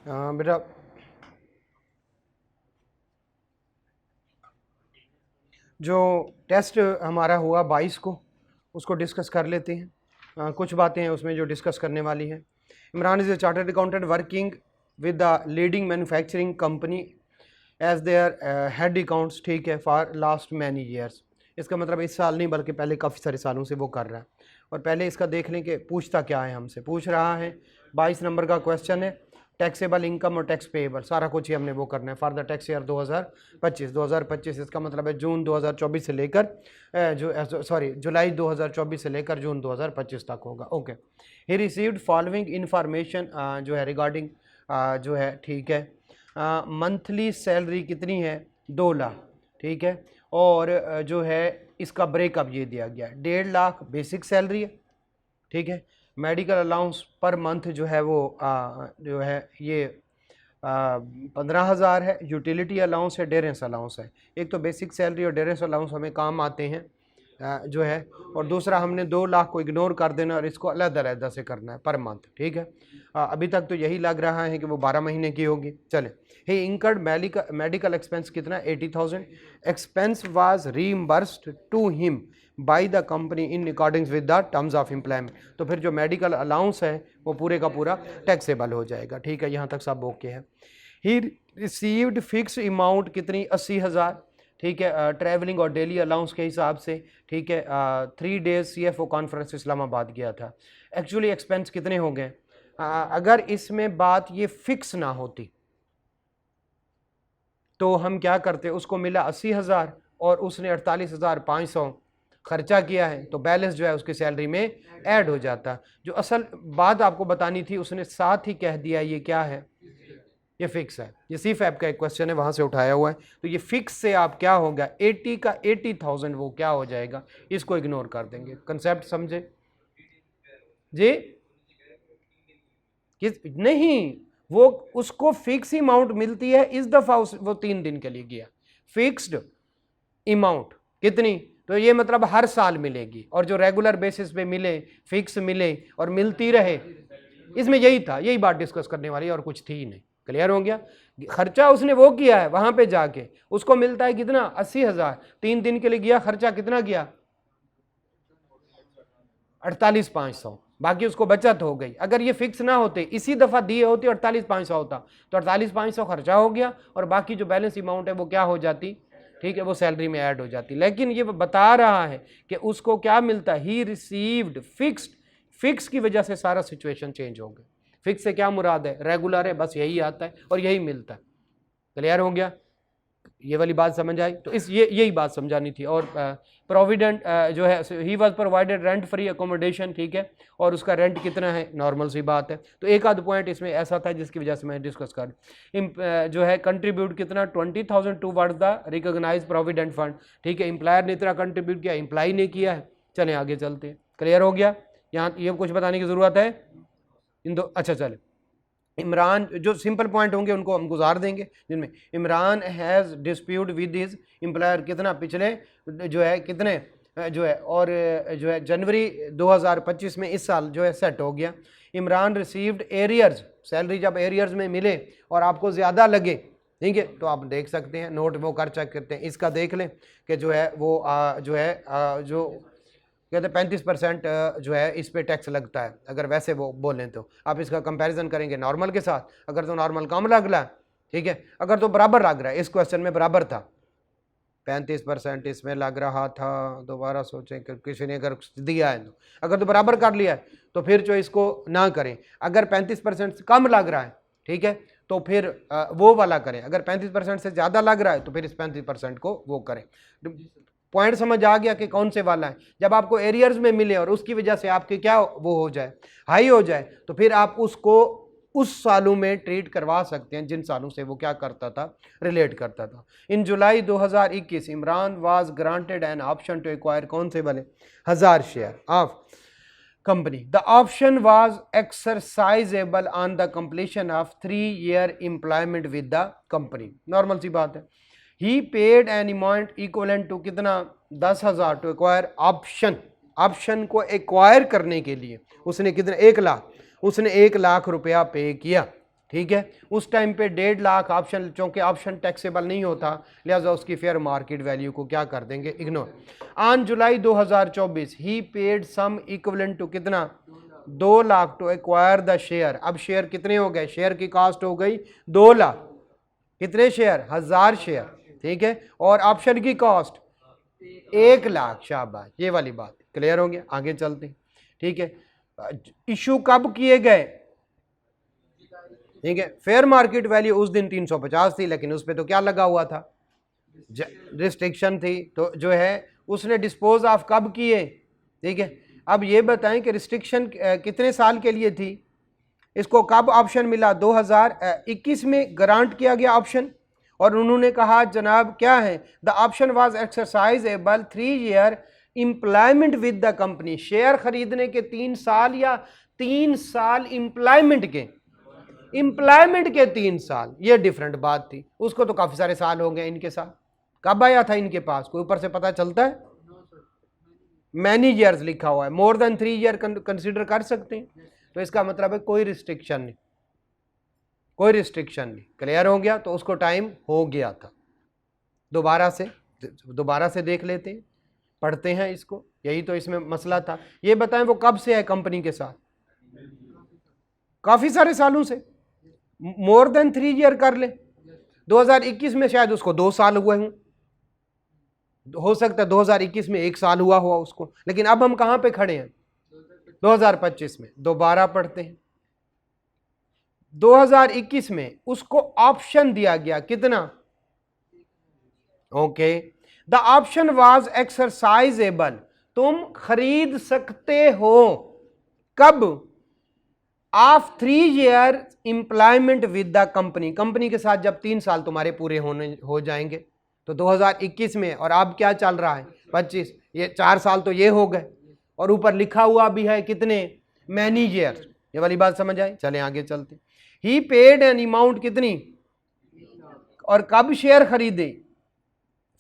बेटा जो टेस्ट हमारा हुआ 22 को, उसको डिस्कस कर लेते हैं। कुछ बातें हैं उसमें जो डिस्कस करने वाली हैं। Imran is a chartered accountant working with the leading manufacturing company as their head accounts, ठीक है, फॉर लास्ट मैनी ईयर्स। इसका मतलब इस साल नहीं बल्कि पहले काफ़ी सारे सालों से वो कर रहा है। और पहले इसका देख लें कि पूछता क्या है, हमसे पूछ रहा है 22 नंबर का क्वेश्चन है, टैक्सेबल इनकम और टैक्स पेएबल सारा कुछ ही हमने वो करना है फॉर द टैक्स ईयर 2025। इसका मतलब है जून 2024 से लेकर जुलाई 2024 से लेकर जून 2025 तक होगा। Okay, he received following information जो है रिगार्डिंग जो है, ठीक है, मंथली सैलरी कितनी है 2 लाख, ठीक है, और जो है इसका ब्रेकअप ये दिया गया 1.5 लाख बेसिक सैलरी है, ठीक है। मेडिकल अलाउंस पर मंथ जो है वो जो है ये 15,000 है। यूटिलिटी अलाउंस है, डेरेंस अलाउंस है। एक तो बेसिक सैलरी और डेरेंस अलाउंस हमें काम आते हैं जो है, और दूसरा हमने 2 लाख को इग्नोर कर देना और इसको अलग-अलग से करना है पर मंथ, ठीक है। अभी तक तो यही लग रहा है कि वो 12 महीने की होगी। चले, ही इंकर्ड मेडिकल एक्सपेंस कितना 80,000। Expense was reimbursed to him by the company in according with the terms of employment. तो फिर जो मेडिकल अलाउंस है वो पूरे का पूरा टैक्सेबल हो जाएगा, ठीक है। यहाँ तक सब ओके है। ही रिसीव्ड फिक्स अमाउंट कितनी 80,000, ठीक है, ट्रैवलिंग और डेली अलाउंस के हिसाब से, ठीक है। 3 डेज CFO कॉन्फ्रेंस इस्लामाबाद गया था। एक्चुअली एक्सपेंस कितने हो गए, अगर इसमें बात ये फिक्स ना होती तो हम क्या करते, उसको मिला 80,000 और उसने 48,500 खर्चा किया है, तो बैलेंस जो है उसकी सैलरी में ऐड हो जाता। जो असल बात आपको बतानी थी उसने साथ ही कह दिया, ये क्या है, ये फिक्स है। ये CFAP का एक क्वेश्चन है, वहां से उठाया हुआ है। तो ये फिक्स से आप क्या होगा 80 का 80,000 वो क्या हो जाएगा, इसको इग्नोर कर देंगे। कंसेप्ट समझे जी? किस नहीं, वो उसको फिक्स अमाउंट मिलती है, इस दफा वो 3 दिन के लिए गया, फिक्स्ड अमाउंट कितनी, तो ये मतलब हर साल मिलेगी, और जो रेगुलर बेसिस पे मिले, फिक्स मिले और मिलती रहे, इसमें यही था, यही बात डिस्कस करने वाली और कुछ थी नहीं। क्लियर हो गया? खर्चा उसने वो किया है वहां पे जाके, उसको मिलता है कितना 80,000, 3 दिन के लिए गया, खर्चा कितना किया 48,500, बाकी उसको बचत हो गई। अगर ये फिक्स ना होते, इसी दफा दिए होते 48,500 होता, तो 48,500 खर्चा हो गया और बाकी जो बैलेंस अमाउंट है वो क्या हो जाती, ठीक है, वो सैलरी में ऐड हो जाती। लेकिन ये बता रहा है कि उसको क्या मिलता है, ही रिसीव्ड फिक्स्ड, फिक्स की वजह से सारा सिचुएशन चेंज हो गया। फिक्स से क्या मुराद है, रेगुलर है, बस यही आता है और यही मिलता है। क्लियर हो गया? ये वाली बात समझ आई? तो इस यही बात समझानी थी। और प्रोविडेंट जो है, he was provided rent free accommodation, ठीक है, और उसका रेंट कितना है, नॉर्मल सी बात है। तो एक आध पॉइंट इसमें ऐसा था जिसकी वजह से मैं डिस्कस कर जो है कंट्रीब्यूट कितना 20,000 towards the recognise provident fund, ठीक है। एम्प्लॉयर ने इतना कंट्रीब्यूट किया, एम्प्लॉय ने किया है। चले आगे चलते हैं। क्लियर हो गया? यहाँ ये कुछ बताने की जरूरत है इन दो? अच्छा चले, इमरान जो सिंपल पॉइंट होंगे उनको हम गुजार देंगे, जिनमें Imran has dispute with his employer कितना पिछले जो है कितने जो है, और जो है जनवरी 2025 में इस साल जो है सेट हो गया। इमरान रिसीव्ड एरियर्स, सैलरी जब एरियर्स में मिले और आपको ज़्यादा लगे, ठीक है, तो आप देख सकते हैं, नोट वो कर चेक करते हैं। इसका देख लें कि जो है वो जो है जो कहते 35% जो है इस पे टैक्स लगता है। अगर वैसे वो बोलें तो आप इसका कंपैरिजन करेंगे नॉर्मल के साथ, अगर तो नॉर्मल कम लग रहा है, ठीक है, अगर तो बराबर लग रहा है, इस क्वेश्चन में बराबर था 35% इसमें लग रहा था। दोबारा सोचें कि किसी ने अगर दिया है तो, अगर तो बराबर कर लिया है तो फिर जो इसको ना करें। अगर 35% कम लग रहा है, ठीक है, तो फिर वो वाला करें। अगर 35% से ज़्यादा लग रहा है तो फिर इस 35% को वो करें। पॉइंट समझ आ गया कि कौन से वाला है? जब आपको एरियर्स में मिले और उसकी वजह से आपके क्या वो हो जाए, हाई हो जाए, तो फिर आप उसको उस सालों में ट्रीट करवा सकते हैं जिन सालों से वो क्या करता था, रिलेट करता था। In July 2021 Imran was granted an option to acquire कौन से वाले 1000 share of company. The option was exercisable on the completion of 3 year employment with the company. Normal सी बात है। He paid an amount equivalent to कितना 10,000 to acquire option, option को acquire करने के लिए उसने कितना 1 लाख, उसने 1 लाख रुपया पे किया, ठीक है। उस टाइम पे 1.5 लाख ऑप्शन, चूंकि ऑप्शन टैक्सेबल नहीं होता, लिहाजा उसकी फेयर मार्केट वैल्यू को क्या कर देंगे, ignore. On July 2024 he paid sum equivalent to कितना, 2 lakh to acquire the share. अब शेयर कितने हो गए, शेयर की कॉस्ट हो गई 2 लाख, कितने शेयर, 1000 शेयर, ठीक है। और ऑप्शन की कॉस्ट 1 लाख, शाबाश, ये वाली बात क्लियर हो गया। आगे चलते हैं, ठीक है। इशू कब किए गए, ठीक है। फेयर मार्केट वैल्यू उस दिन 350 थी, लेकिन उस पर तो क्या लगा हुआ था, रिस्ट्रिक्शन थी, तो जो है उसने डिस्पोज ऑफ कब किए, ठीक है। अब ये बताएं कि रिस्ट्रिक्शन कितने साल के लिए थी, इसको कब ऑप्शन मिला, 2021 में ग्रांट किया गया ऑप्शन, और उन्होंने कहा जनाब क्या है, the option was exercisable 3 year employment with the company. Share खरीदने के 3 साल या 3 साल एम्प्लॉयमेंट के, 3 साल, ये डिफरेंट बात थी। उसको तो काफी सारे साल हो गए इनके साथ, कब आया था इनके पास, कोई ऊपर से पता चलता है, मैनी ईयर्स लिखा हुआ है, मोर देन 3 ईयर कंसीडर कर सकते हैं, तो इसका मतलब है कोई रिस्ट्रिक्शन नहीं, कोई रिस्ट्रिक्शन नहीं, क्लियर हो गया। तो उसको टाइम हो गया था। दोबारा से देख लेते हैं, पढ़ते हैं इसको, यही तो इसमें मसला था। ये बताएं वो कब से है कंपनी के साथ, काफी सारे सालों से, मोर देन 3 ईयर कर ले। 2021 में शायद उसको 2 साल हुए हों, हो सकता है 2021 में 1 साल हुआ उसको, लेकिन अब हम कहां पे खड़े हैं, 2025 में। दोबारा पढ़ते हैं, 2021 में उसको ऑप्शन दिया गया कितना, okay, the option was exercisable, तुम खरीद सकते हो, कब, of 3 year employment with the company, company के साथ जब 3 साल तुम्हारे पूरे हो जाएंगे। तो 2021 में, और अब क्या चल रहा है 25, ये 4 साल तो ये हो गए, और ऊपर लिखा हुआ भी है कितने, मैनी ईयर, ये वाली बात समझ आई। चलें आगे चलते। ही पेड एन अमाउंट कितनी, और कब शेयर खरीदे,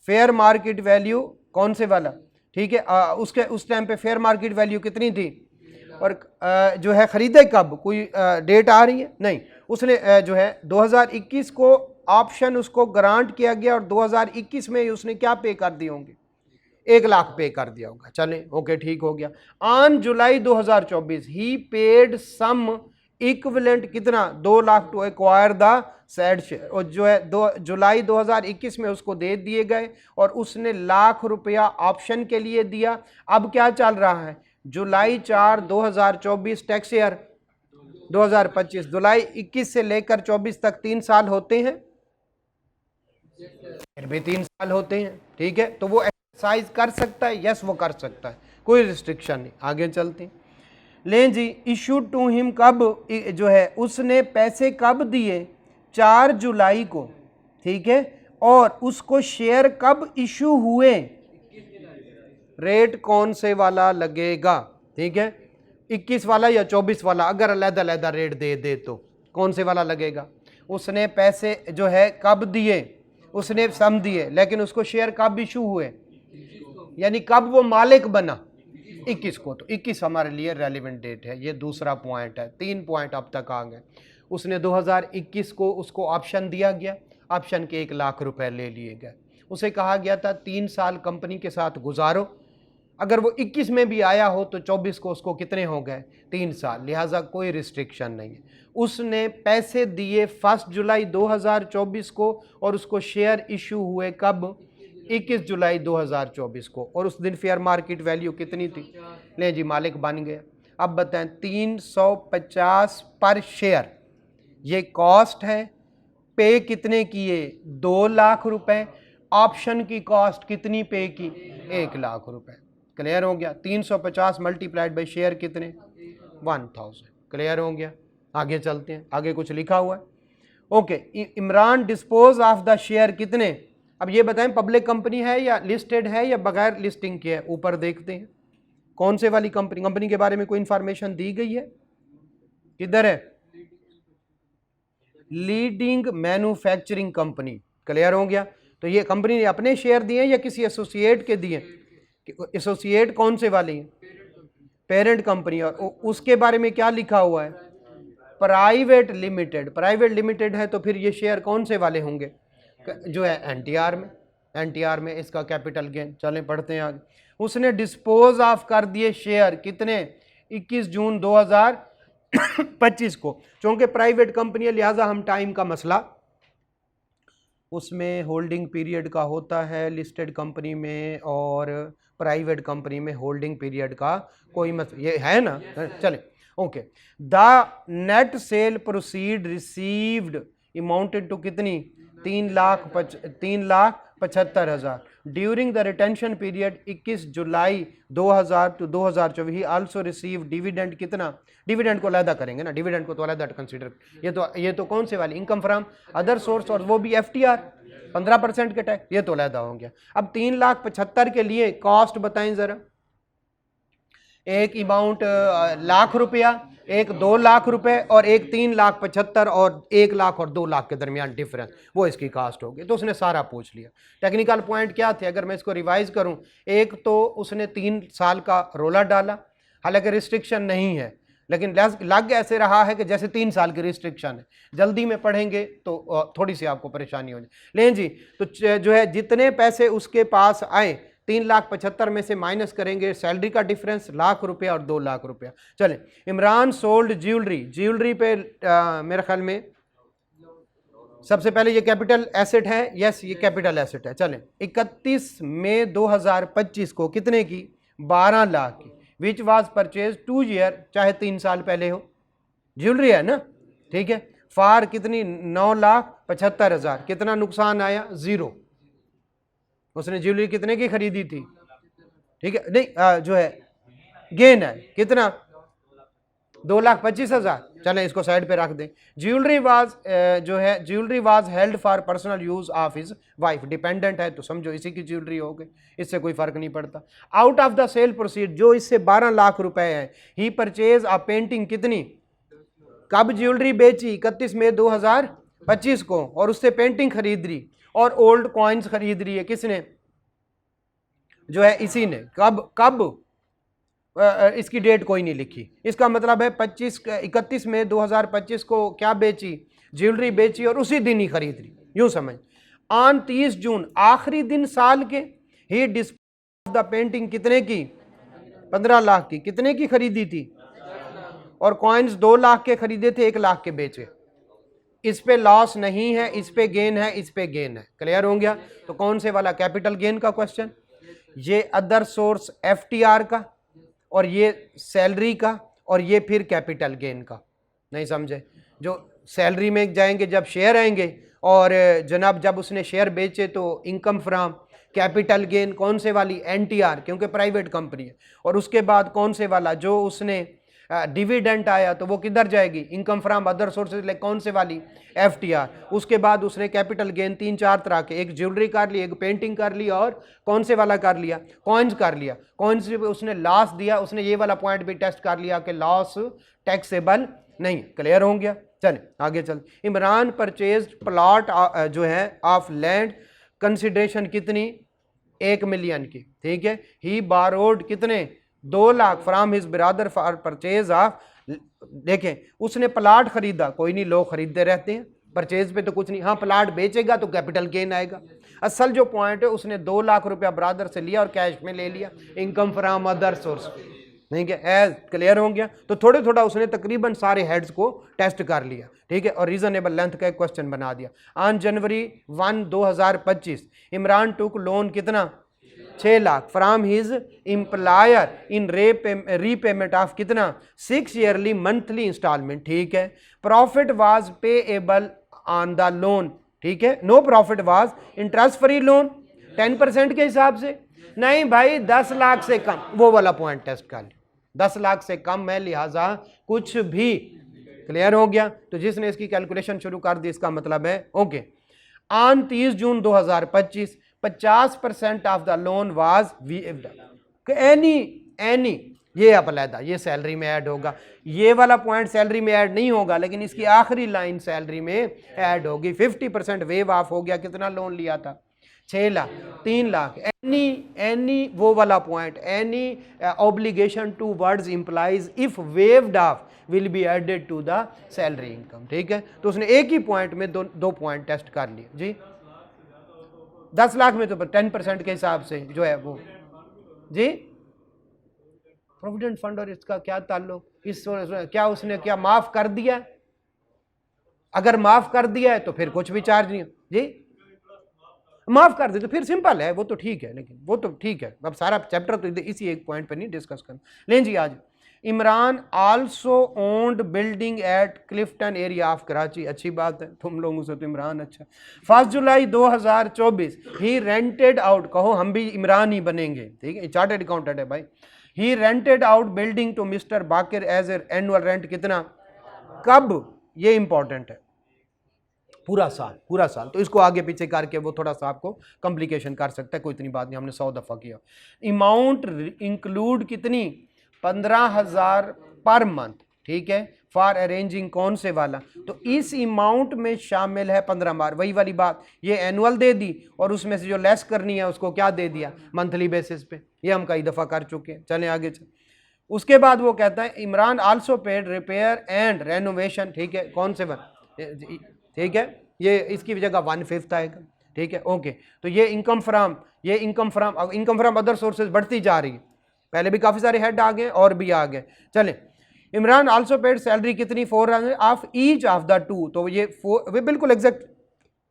फेयर मार्केट वैल्यू कौन से वाला, ठीक है। उसके उस टाइम पे फेयर मार्केट वैल्यू कितनी थी, और जो है खरीदे कब, कोई डेट आ रही है, नहीं। उसने जो है 2021 को ऑप्शन उसको ग्रांट किया गया, और 2021 में उसने क्या पे कर दिए होंगे, 1 लाख पे कर दिया होगा। चलें ओके, ठीक हो गया। On July 2024 he paid sum equivalent कितना, 2 lakh to acquire the said share, और जो है जुलाई 2021 में उसको दे दिए गए, और उसने ₹1,00,000 ऑप्शन के लिए दिया। अब क्या चल रहा है, जुलाई 4 2024 टैक्स ईयर 2025, जुलाई 21 से लेकर 24 तक 3 साल होते हैं, फिर भी 3 साल होते हैं, ठीक है। तो वो एक्सरसाइज कर सकता है, यस वो कर सकता है, कोई रिस्ट्रिक्शन नहीं। आगे चलते हैं, लें जी, इशू टू हिम कब, जो है उसने पैसे कब दिए, 4 जुलाई को, ठीक है। और उसको शेयर कब इशू हुए, रेट कौन से वाला लगेगा, ठीक है, 21 वाला या 24 वाला, अगर अलग-अलग रेट दे तो कौन से वाला लगेगा। उसने पैसे जो है कब दिए, उसने सम दिए, लेकिन उसको शेयर कब इशू हुए, यानी कब वो मालिक बना, 21 को। तो 21 हमारे लिए रेलिवेंट डेट है, ये दूसरा पॉइंट है। 3 पॉइंट अब तक आ गए। उसने 2021 को उसको ऑप्शन दिया गया, ऑप्शन के 1 लाख रुपए ले लिए गए। उसे कहा गया था 3 साल कंपनी के साथ गुजारो, अगर वो 21 में भी आया हो तो 24 को उसको कितने हो गए, 3 साल, लिहाजा कोई रिस्ट्रिक्शन नहीं है। उसने पैसे दिए 1 जुलाई 2024 को, और उसको शेयर इशू हुए कब, 21 जुलाई 2024 को, और उस दिन फेयर मार्केट वैल्यू कितनी थी, ले जी मालिक बन गया। अब बताएं 350 पर शेयर, ये कॉस्ट है, पे कितने किए, 2 लाख रुपए, ऑप्शन की कॉस्ट कितनी पे की, 1 लाख रुपए, क्लियर हो गया। 350 मल्टीप्लाइड बाई शेयर कितने, 1000, क्लियर हो गया। आगे चलते हैं, आगे कुछ लिखा हुआ है, okay. Imran dispose of the share कितने, अब ये बताएं पब्लिक कंपनी है या लिस्टेड है या बगैर लिस्टिंग के है, ऊपर देखते हैं कौन से वाली कंपनी के बारे में कोई इंफॉर्मेशन दी गई है, किधर है, लीडिंग मैन्युफैक्चरिंग कंपनी, क्लियर हो गया। तो ये कंपनी ने अपने शेयर दिए या किसी एसोसिएट के दिए, एसोसिएट कौन से वाली है, पेरेंट कंपनी, और उसके बारे में क्या लिखा हुआ है, प्राइवेट लिमिटेड है तो फिर ये शेयर कौन से वाले होंगे, जो है एनटीआर में इसका कैपिटल गेन। चलें पढ़ते हैं आगे। उसने डिस्पोज ऑफ कर दिए शेयर कितने, 21 जून 2025 को। चूंकि प्राइवेट कंपनी है लिहाजा हम टाइम का मसला उसमें होल्डिंग पीरियड का होता है लिस्टेड कंपनी में, और प्राइवेट कंपनी में होल्डिंग पीरियड का कोई ये है ना। चले okay. The net sale proceed received amounted to कितनी, 3,75,000 during the retention period 21 July 2000 to 2024। He also receive dividend कितना, डिविडेंड को अलहदा करेंगे ना, डिविडेंड को तो अलहदा कंसीडर। ये तो कौन से वाली, इनकम फ्रॉम अदर सोर्स, और वो भी एफटीआर 15% के टैक्स, ये तो अलहदा हो गया। अब 3,75,000 के लिए कॉस्ट बताएं जरा। एक अमाउंट ₹1,00,000, एक 2,00,000 रुपए, और एक 3,75,000, और 1,00,000 और 2,00,000 के दरमियान डिफरेंस, वो इसकी कास्ट होगी। तो उसने सारा पूछ लिया। टेक्निकल पॉइंट क्या थे, अगर मैं इसको रिवाइज करूं, एक तो उसने 3 साल का रोला डाला, हालांकि रिस्ट्रिक्शन नहीं है, लेकिन लग ऐसे रहा है कि जैसे 3 साल की रिस्ट्रिक्शन है। जल्दी में पढ़ेंगे तो थोड़ी सी आपको परेशानी हो जाए। लेकिन जी तो जो है जितने पैसे उसके पास आए 3,75,000 में से माइनस करेंगे सैलरी का डिफरेंस, ₹1,00,000 और ₹2,00,000। चलें, इमरान सोल्ड ज्वेलरी पे मेरे ख्याल में सबसे पहले ये कैपिटल एसेट है, यस ये कैपिटल एसेट है। चलें, 31 मई 2025 को कितने की, 12 लाख की, विच वाज परचेज 2 ईयर, चाहे 3 साल पहले हो, ज्वेलरी है ना, ठीक है। फार कितनी, 9,75,000। कितना नुकसान आया, 0। उसने ज्वेलरी कितने की खरीदी थी, ठीक है, नहीं जो है गेन है कितना, 2,25,000। चलें इसको साइड पे रख दें। Jewellery was held for personal use of his wife, dependent है तो समझो इसी की ज्वेलरी हो गई, इससे कोई फर्क नहीं पड़ता। Out of the cell proceed, जो इससे 12 लाख रुपए है, ही परचेज अ पेंटिंग कितनी, कब ज्वेलरी बेची, 31 मई 2025 को, और उससे पेंटिंग खरीद रही और ओल्ड कॉइन्स खरीद रही है, किसने, जो है इसी ने। कब इसकी डेट कोई नहीं लिखी, इसका मतलब है 31 मई 2025 को क्या बेची, ज्वेलरी बेची और उसी दिन ही खरीद रही, यूं समझ। ऑन 30 जून आखिरी दिन साल के, ही डिस्पोज द पेंटिंग कितने की, 15 लाख की। कितने की खरीदी थी, और कॉइन्स 2 लाख के खरीदे थे, 1 लाख के बेचे। इस पे लॉस नहीं है, इस पे गेन है, इस पे गेन है। क्लियर हो गया। तो कौन से वाला, कैपिटल गेन का क्वेश्चन, ये अदर सोर्स एफटीआर का, और ये सैलरी का, और ये फिर कैपिटल गेन का। नहीं समझे, जो सैलरी में जाएंगे जब शेयर आएंगे, और जनाब जब उसने शेयर बेचे तो इनकम फ्रॉम कैपिटल गेन, कौन से वाली, एनटीआर, क्योंकि प्राइवेट कंपनी है। और उसके बाद कौन से वाला, जो उसने डिविडेंट आया तो वो किधर जाएगी, income from other sources, like कौन से वाली, एफटीआर। उसके बाद उसने कैपिटल गेन 3-4 तरह के, एक ज्वेलरी कर ली, एक पेंटिंग कर ली, और कौन से वाला कर लिया, कॉइन्स कर लिया। कॉइन्स पे उसने लॉस दिया, उसने ये वाला पॉइंट भी टेस्ट कर लिया कि लॉस टैक्सेबल नहीं। क्लियर हो गया। चले आगे चल। इमरान परचेज प्लॉट जो है ऑफ लैंड, कंसिडरेशन कितनी, 1 मिलियन की, ठीक है। ही बारोड कितने, 2 lakh from his brother for purchase of, देखें उसने प्लाट खरीदा, कोई नहीं, लोग खरीदते रहते हैं, परचेज पे तो कुछ नहीं। हाँ प्लाट बेचेगा तो कैपिटल गेन आएगा। असल जो पॉइंट है, उसने 2 लाख रुपया ब्रदर से लिया और कैश में ले लिया, इनकम फ्रॉम अदर सोर्स, नहीं क्या, एज क्लियर हो गया। तो थोड़े थोड़ा उसने तकरीबन सारे हेड्स को टेस्ट कर लिया, ठीक है, और रीजनेबल लेंथ का एक क्वेश्चन बना दिया। On January 1, 2025 Imran took loan कितना, 6 lakh from his employer in repayment of कितना, 6 ईयरली मंथली इंस्टॉलमेंट, ठीक है। Profit was payable on the loan, ठीक है। No profit was interest free loan, 10% के हिसाब से, नहीं भाई 10 लाख से कम, वो वाला पॉइंट टेस्ट कर लिया, 10 लाख से कम है, लिहाजा कुछ भी। क्लियर हो गया। तो जिसने इसकी कैलकुलेशन शुरू कर दी, इसका मतलब है okay. On 30 June 2025 50% of the loan was any ये अपलैदा, ये सैलरी में ऐड होगा। ये वाला पॉइंट सैलरी में ऐड नहीं होगा, लेकिन इसकी आखिरी लाइन सैलरी में ऐड होगी। 50% वेव ऑफ हो गया, कितना लोन लिया था, 6 लाख, 3 लाख, एनी वो वाला point, any obligation towards employees if waived off will be added to the salary income. ठीक है, तो उसने एक ही पॉइंट में दो पॉइंट टेस्ट कर लिए जी। 10 लाख में तो 10% के हिसाब से जो है वो जी। प्रोविडेंट फंड और इसका क्या ताल्लुक, इस क्या उसने क्या माफ कर दिया? अगर माफ कर दिया है तो फिर कुछ भी चार्ज नहीं जी, माफ कर दे तो फिर सिंपल है, वो तो ठीक है, लेकिन वो तो ठीक है, अब सारा चैप्टर तो इसी एक पॉइंट पर नहीं डिस्कस करना। लें जी, आज Imran also owned building at Clifton area of Karachi. अच्छी बात है, तुम लोगों से तो इमरान अच्छा। 1 जुलाई 2024 ही रेंटेड आउट, कहो हम भी इमरान ही बनेंगे, ठीक है, चार्टर्ड अकाउंटेंट है भाई। He rented out building to mister Baqir as annual rent, कितना, कब, ये इंपॉर्टेंट है, पूरा साल। तो इसको आगे पीछे करके वो थोड़ा सा आपको कॉम्प्लिकेशन कर सकता है, कोई इतनी बात नहीं, हमने 100 दफ़ा किया। अमाउंट इंक्लूड कितनी, 15,000 पर मंथ, ठीक है, फॉर अरेंजिंग कौन से वाला, तो इस अमाउंट में शामिल है 15 बार, वही वाली बात, ये एनुअल दे दी और उसमें से जो लेस करनी है उसको क्या दे दिया, मंथली बेसिस पे, ये हम कई दफ़ा कर चुके हैं। चलें आगे चल। उसके बाद वो कहता है Imran also paid repair and renovation, ठीक है, कौन से वन, ठीक है, ये इसकी जगह 1/5 आएगा, ठीक है, ओके। तो ये इनकम फ्राम अदर सोर्सेज बढ़ती जा रही है, पहले भी काफ़ी सारे हेड आ गए और भी आ गए। चले, इमरान आल्सो पेड सैलरी कितनी, 400 of each of the two, तो ये बिल्कुल एग्जैक्ट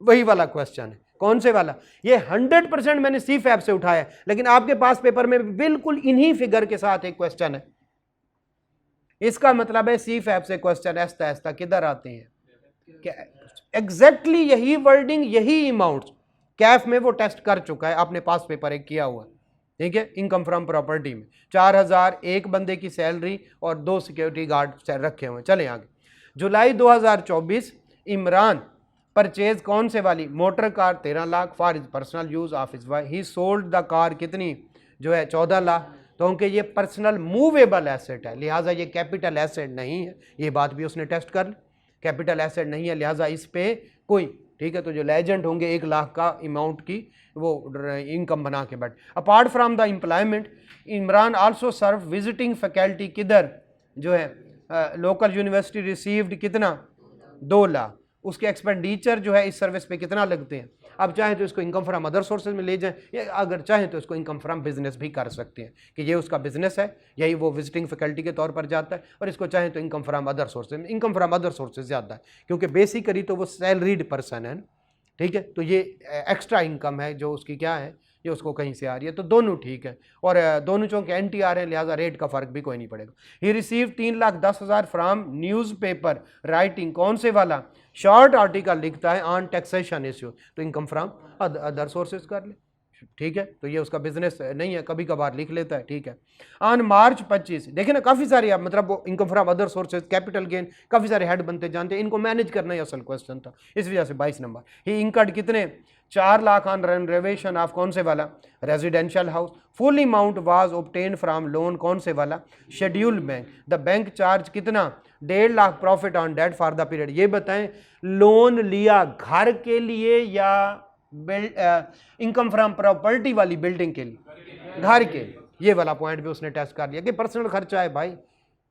वही वाला क्वेश्चन है, कौन से वाला, ये 100% मैंने सी फैब से उठाया है, लेकिन आपके पास पेपर में बिल्कुल इन्हीं फिगर के साथ एक क्वेश्चन है। इसका मतलब है सी फैब से क्वेश्चन ऐसा ऐसा किधर आते हैं, एग्जैक्टली यही वर्डिंग, यही अमाउंट कैफ में वो टेस्ट कर चुका है, आपने पास पेपर एक किया हुआ है, ठीक है। इनकम फ्रॉम प्रॉपर्टी में 4,000 एक बंदे की सैलरी और 2 सिक्योरिटी गार्ड रखे हुए हैं। चलें आगे। जुलाई 2024 इमरान परचेज कौन से वाली, motor car 13 lakh for his personal use of his wife. He sold the car कितनी, जो है 14 लाख, तो उनके ये पर्सनल मूवेबल एसेट है, लिहाजा ये कैपिटल एसेट नहीं है, ये बात भी उसने टेस्ट कर ली, कैपिटल एसेट नहीं है, लिहाजा इस पे कोई, ठीक है। तो जो लेजेंड होंगे 1 लाख का अमाउंट की वो इनकम बना के बैठ। Apart from the employment Imran also serve visiting faculty, किधर, जो है लोकल यूनिवर्सिटी, रिसीव्ड कितना, 2 लाख। उसके एक्सपेंडिचर जो है इस सर्विस पे कितना लगते हैं, अब चाहे तो इसको इनकम फ्रॉम अदर सोर्सेज में ले जाएं, या अगर चाहें तो इसको इनकम फ्रॉम बिजनेस भी कर सकते हैं कि ये उसका बिजनेस है, यही वो विजिटिंग फैकल्टी के तौर पर जाता है, और इसको चाहें तो इनकम फ्रॉम अदर सोर्सेज में, इनकम फ्रॉम अदर सोर्सेज ज़्यादा है क्योंकि बेसिकली तो वो सैलरीड पर्सन है, ठीक है। तो ये एक्स्ट्रा इनकम है जो उसकी क्या है, ये उसको कहीं से आ रही है, तो दोनों ठीक है, और दोनों चूँकि NTR है, लिहाजा रेट का फ़र्क भी कोई नहीं पड़ेगा। ही रिसीव 3,10,000 फ्राम न्यूज़पेपर राइटिंग, कौन से वाला, शॉर्ट आर्टिकल लिखता है ऑन टैक्सेशन इश्यू, तो इनकम फ्राम अदर सोर्सेज कर ले, ठीक है। तो ये उसका बिजनेस नहीं है, कभी कभार लिख लेता है, ठीक है। ऑन मार्च 25, देखें ना काफ़ी सारे, आप मतलब वो income from other sources, capital gain, काफ़ी सारे हेड बनते जानते हैं, इनको मैनेज करना ही असल क्वेश्चन था, इस वजह से 22 नंबर। ही इनकर्ड कितने, 4 लाख ऑन रेनोवेशन ऑफ कौन से वाला, residential house. Full amount was obtain from loan, कौन से वाला, scheduled bank. The bank charge कितना, 1.5 lakh profit on debt for the period. ये बताएं लोन लिया घर के लिए या इनकम फ्रॉम प्रॉपर्टी वाली बिल्डिंग के लिए, घर के लिए, ये वाला पॉइंट भी उसने टेस्ट कर लिया कि पर्सनल खर्चा है भाई,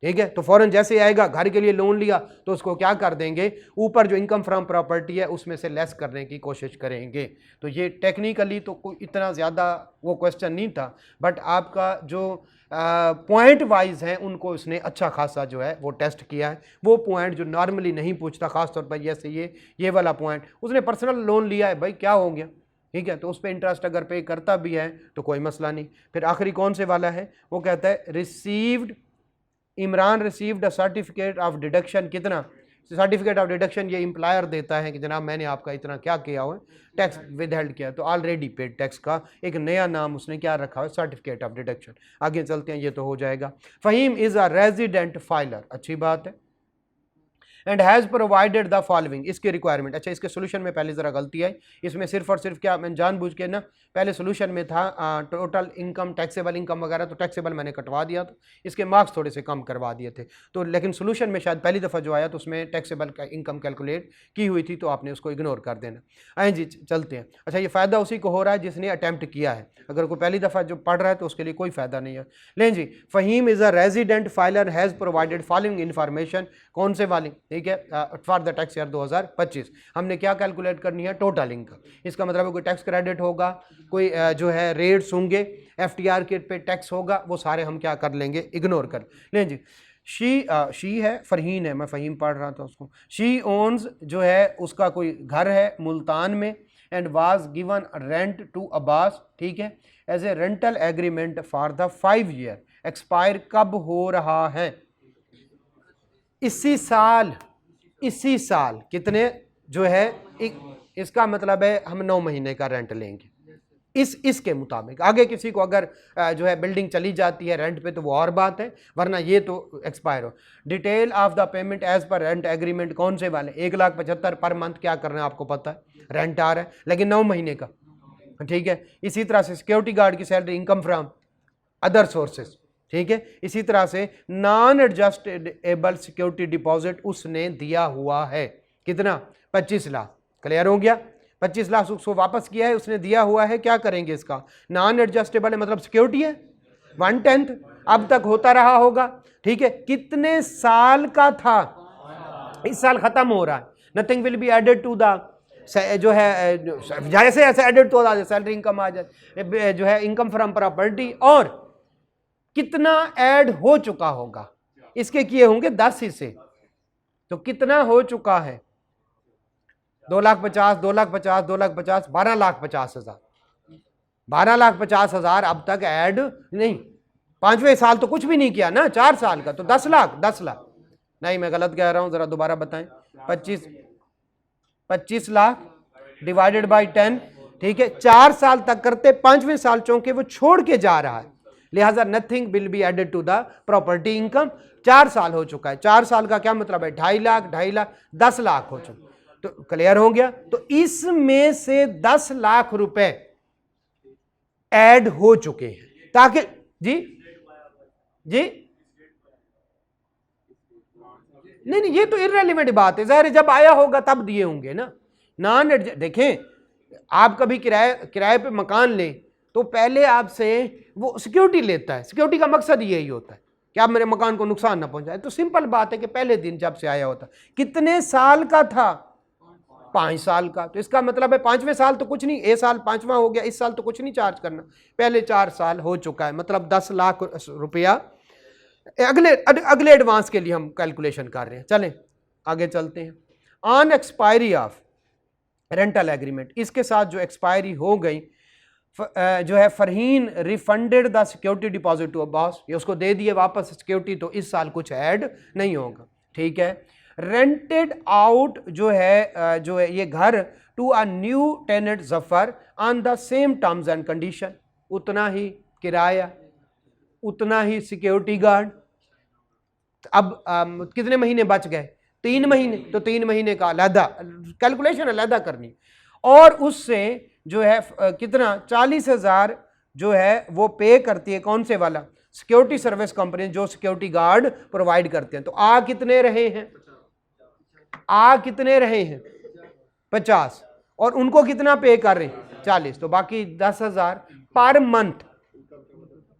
ठीक है। तो फौरन जैसे आएगा घर के लिए लोन लिया तो उसको क्या कर देंगे, ऊपर जो इनकम फ्रॉम प्रॉपर्टी है उसमें से लेस करने की कोशिश करेंगे। तो ये टेक्निकली तो कोई इतना ज़्यादा वो क्वेश्चन नहीं था, बट आपका जो पॉइंट वाइज हैं उनको उसने अच्छा खासा जो है वो टेस्ट किया है। वो पॉइंट जो नॉर्मली नहीं पूछता, खासतौर पर जैसे ये वाला पॉइंट, उसने पर्सनल लोन लिया है भाई, क्या हो गया, ठीक है, तो उस पर इंटरेस्ट अगर पे करता भी है तो कोई मसला नहीं। फिर आखिरी कौन से वाला है, वो कहता है received, Imran received a certificate of deduction, कितना, सर्टिफिकेट ऑफ डिडक्शन ये एम्प्लॉयर देता है कि जनाब मैंने आपका इतना क्या किया हुआ है, टैक्स विदहेल्ड किया, तो ऑलरेडी पेड टैक्स का एक नया नाम उसने क्या रखा है, सर्टिफिकेट ऑफ डिडक्शन। आगे चलते हैं, ये तो हो जाएगा। Faheem is a resident filer, अच्छी बात है। And has provided the following, इसके रिक्वायरमेंट। अच्छा, इसके सोल्यूशन में पहले ज़रा गलती आई, इसमें सिर्फ और सिर्फ क्या, मैंने जानबूझ के ना पहले सोल्यूशन में था टोटल इनकम, टैक्सेबल इनकम वगैरह, तो टैक्सेबल मैंने कटवा दिया था, इसके मार्क्स थोड़े से कम करवा दिए थे, तो लेकिन सोल्यूशन में शायद पहली दफ़ा जो आया तो उसमें टैक्सेबल का इनकम कैलकुलेट की हुई थी, तो आपने उसको इग्नोर कर देना। आए जी चलते हैं। अच्छा, ये फ़ायदा उसी को हो रहा है जिसने अटैम्प्ट किया है, अगर कोई पहली दफ़ा जो पढ़ रहा है तो उसके लिए कोई फ़ायदा नहीं है। लें जी, Faheem is a resident filer has provided following information, कौन से वाली, ठीक है, फॉर द टैक्स ईयर 2025। हमने क्या कैलकुलेट करनी है, टोटल इनकम। इसका मतलब है कोई टैक्स क्रेडिट होगा, कोई जो है रेट्स होंगे, FTR के पे टैक्स होगा, वो सारे हम क्या कर लेंगे, इग्नोर कर लें जी। शी है, फरहीन है, मैं फ़हीम पढ़ रहा था उसको। शी ओन्स जो है उसका कोई घर है मुल्तान में, and was given rent to Abbas, ठीक है, as a rental agreement for the 5 year. Expire कब हो रहा है, इसी साल, इसी साल। कितने जो है इसका मतलब है हम 9 महीने का रेंट लेंगे इसके मुताबिक। आगे किसी को अगर जो है बिल्डिंग चली जाती है रेंट पे तो वो और बात है, वरना ये तो एक्सपायर हो। Detail of the payment as per rent agreement, कौन से वाले, 1,75,000 पर मंथ क्या करना है आपको पता है, रेंट आ रहा है, लेकिन 9 महीने का, ठीक है। इसी तरह से सिक्योरिटी गार्ड की salary, income from other sources, ठीक है। इसी तरह से नॉन एडजस्टेबल सिक्योरिटी डिपॉजिट उसने दिया हुआ है, कितना, 25 लाख। क्लियर हो गया, 25 लाख उसको वापस किया है, उसने दिया हुआ है। क्या करेंगे इसका, नॉन एडजस्टेबल है मतलब सिक्योरिटी है, 1/10 अब तक होता रहा होगा, ठीक है। कितने साल का था, इस साल खत्म हो रहा है। Nothing will be added to the जो है, जैसे ऐसे एडेड तो आ जाए, सैलरी इनकम आ जाए, जो है इनकम फ्रॉम प्रॉपर्टी, और कितना ऐड हो चुका होगा, इसके किए होंगे 10 हिस्से, तो कितना हो चुका है, 2,50,000, 2,50,000, 2,50,000, 12,50,000, 12,50,000 अब तक ऐड नहीं। 5वें साल तो कुछ भी नहीं किया ना, 4 साल का, तो 10 लाख, 10 लाख नहीं, मैं गलत कह रहा हूं, जरा दोबारा बताएं। 25 लाख डिवाइडेड बाई 10, ठीक है, 4 साल तक करते, 5वें साल चूंकि वो छोड़ के जा रहा है, लिहाजा nothing will be added to the property income. 4 साल हो चुका है, 4 साल का क्या मतलब है, 2.5 लाख, 2.5 लाख, 10 लाख हो चुका, तो क्लियर हो गया। तो इसमें से 10 लाख रुपए ऐड हो चुके हैं, ताकि जी जी नहीं, ये तो इररेलेवेंट बात है, ज़ाहिर जब आया होगा तब दिए होंगे ना। नॉन देखें, आप कभी किराए पे मकान ले तो पहले आपसे वो सिक्योरिटी लेता है, सिक्योरिटी का मकसद यही होता है कि आप मेरे मकान को नुकसान ना पहुंचाए। तो सिंपल बात है कि पहले दिन जब से आया होता, कितने साल का था, 5 साल का, तो इसका मतलब है 5वें साल तो कुछ नहीं, ए साल 5वां हो गया, इस साल तो कुछ नहीं चार्ज करना, पहले 4 साल हो चुका है, मतलब 10 लाख रुपया अगले एडवांस के लिए हम कैलकुलेशन कर रहे हैं। चलें आगे चलते हैं। On expiry of rental agreement, इसके साथ जो एक्सपायरी हो गई, जो है Farheen refunded the security deposit to Abbas, ये उसको दे दिए वापस सिक्योरिटी, तो इस साल कुछ ऐड नहीं होगा, ठीक है। रेंटेड आउट जो है ये घर to a new tenant Zafar on the same terms and condition, उतना ही किराया, उतना ही सिक्योरिटी गार्ड। अब कितने महीने बच गए, 3 महीने, तो 3 महीने का अलहदा कैलकुलेशन अलहदा करनी, और उससे जो है कितना 40,000 जो है वो पे करती है, कौन से वाला, सिक्योरिटी सर्विस कंपनी जो सिक्योरिटी गार्ड प्रोवाइड करते हैं। तो आ कितने रहे हैं, आ कितने रहे हैं 50, और उनको कितना पे कर रहे हैं 40, तो बाकी 10,000 per month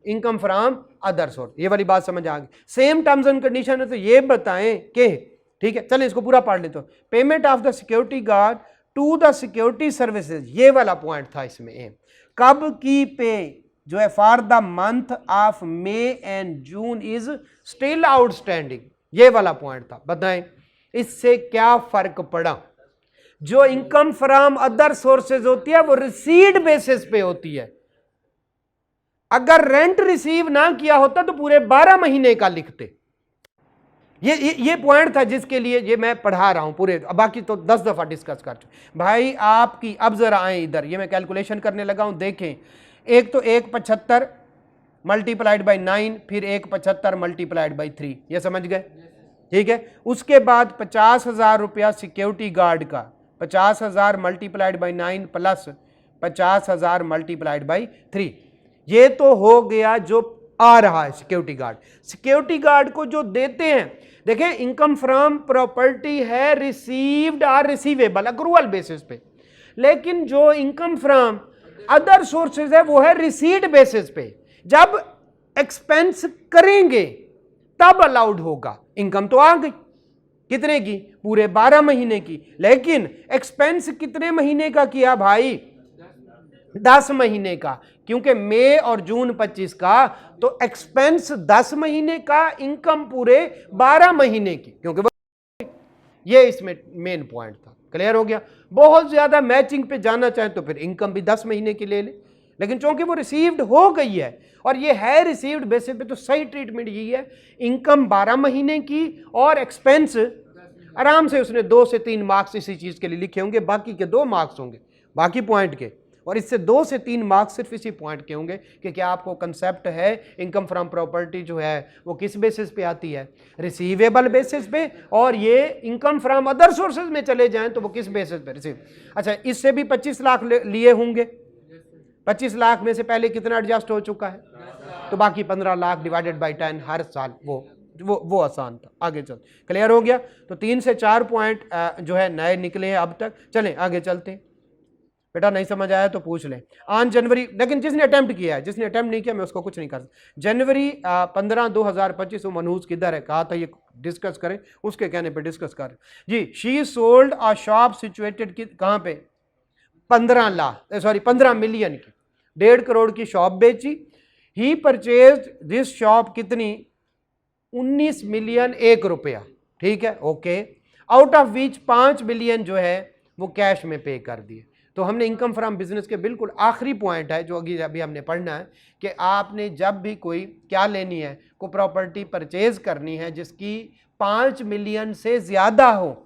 income from other source. ये वाली बात समझ आ गई, सेम टर्म्स एंड कंडीशन है, तो ये बताएं कि, ठीक है, चलें इसको पूरा पढ़ लेते हो। Payment of the security guard to the security services, ये वाला पॉइंट था इसमें, कब की पे जो है for the month of May and June is still outstanding, ये वाला पॉइंट था। बताएं इससे क्या फर्क पड़ा, जो इनकम फ्रॉम अदर सोर्सेज होती है वो रिसीड बेसिस पे होती है, अगर रेंट रिसीव ना किया होता तो पूरे 12 महीने का लिखते। ये पॉइंट था जिसके लिए ये मैं पढ़ा रहा हूं पूरे, बाकी तो 10 दफा डिस्कस कर चुके भाई आपकी। अब जरा आए इधर, ये मैं कैलकुलेशन करने लगा हूं, देखें, एक तो 175 मल्टीप्लाइड बाई 9, फिर 175 मल्टीप्लाइड बाई 3, ये समझ गए, ठीक है। उसके बाद 50,000 रुपया सिक्योरिटी गार्ड का, 50,000 multiplied by 9 plus 50,000 multiplied by 3, ये तो हो गया जो आ रहा है सिक्योरिटी गार्ड। सिक्योरिटी गार्ड को जो देते हैं, देखें इनकम फ्रॉम प्रॉपर्टी है रिसीव्ड और रिसीवेबल अक्रूवल बेसिस पे, लेकिन जो इनकम फ्रॉम अदर सोर्सेज है वो है रिसीट बेसिस पे। जब एक्सपेंस करेंगे तब अलाउड होगा। इनकम तो आ गई कितने की, पूरे 12 महीने की, लेकिन एक्सपेंस कितने महीने का किया भाई, 10 महीने का, क्योंकि मई और जून 25 का, तो एक्सपेंस 10 महीने का, इनकम पूरे 12 महीने की, क्योंकि ये इसमें मेन पॉइंट था। क्लियर हो गया। बहुत ज्यादा मैचिंग पे जाना चाहे तो फिर इनकम भी 10 महीने की ले ले, लेकिन चूंकि वो रिसीव्ड हो गई है और ये है रिसीव्ड बेसिस पे, तो सही ट्रीटमेंट यही है, इनकम 12 महीने की और एक्सपेंस आराम से उसने 2 से 3 मार्क्स इसी चीज के लिए लिखे होंगे, बाकी के 2 मार्क्स होंगे बाकी पॉइंट के, और इससे 2 से 3 मार्क्स सिर्फ इसी पॉइंट के होंगे कि क्या आपको कंसेप्ट है इनकम फ्रॉम प्रॉपर्टी जो है वो किस बेसिस पे आती है, रिसीवेबल बेसिस पे, और ये इनकम फ्रॉम अदर सोर्सेज में चले जाएं तो वो किस बेसिस पे, रिसीव। अच्छा, इससे भी 25 लाख लिए होंगे, 25 लाख में से पहले कितना एडजस्ट हो चुका है, तो बाकी 15 लाख डिवाइडेड बाई 10 हर साल, वो आसान था। आगे चल, क्लियर हो गया। तो 3 से 4 पॉइंट जो है नए निकले हैं अब तक। चलें आगे चलते हैं। बेटा नहीं समझ आया तो पूछ लें। ऑन जनवरी, लेकिन जिसने अटेम्प्ट किया है, जिसने अटेम्प्ट नहीं किया मैं उसको कुछ नहीं कर सकता। जनवरी 15 2025 मनहूस किधर है, कहा था ये डिस्कस करें, उसके कहने पे डिस्कस करें जी। She sold a shop situated कहाँ पे, 15 मिलियन की, 1.5 करोड़ की शॉप बेची। ही परचेज दिस शॉप कितनी, 19 मिलियन 1 रुपया, ठीक है, okay. Out of which 5 million जो है वो कैश में पे कर दिए। तो हमने इनकम फ्रॉम बिजनेस के बिल्कुल आखिरी पॉइंट है जो अभी हमने पढ़ना है कि आपने जब भी कोई क्या लेनी है, को प्रॉपर्टी परचेज करनी है जिसकी 5 मिलियन से ज़्यादा हो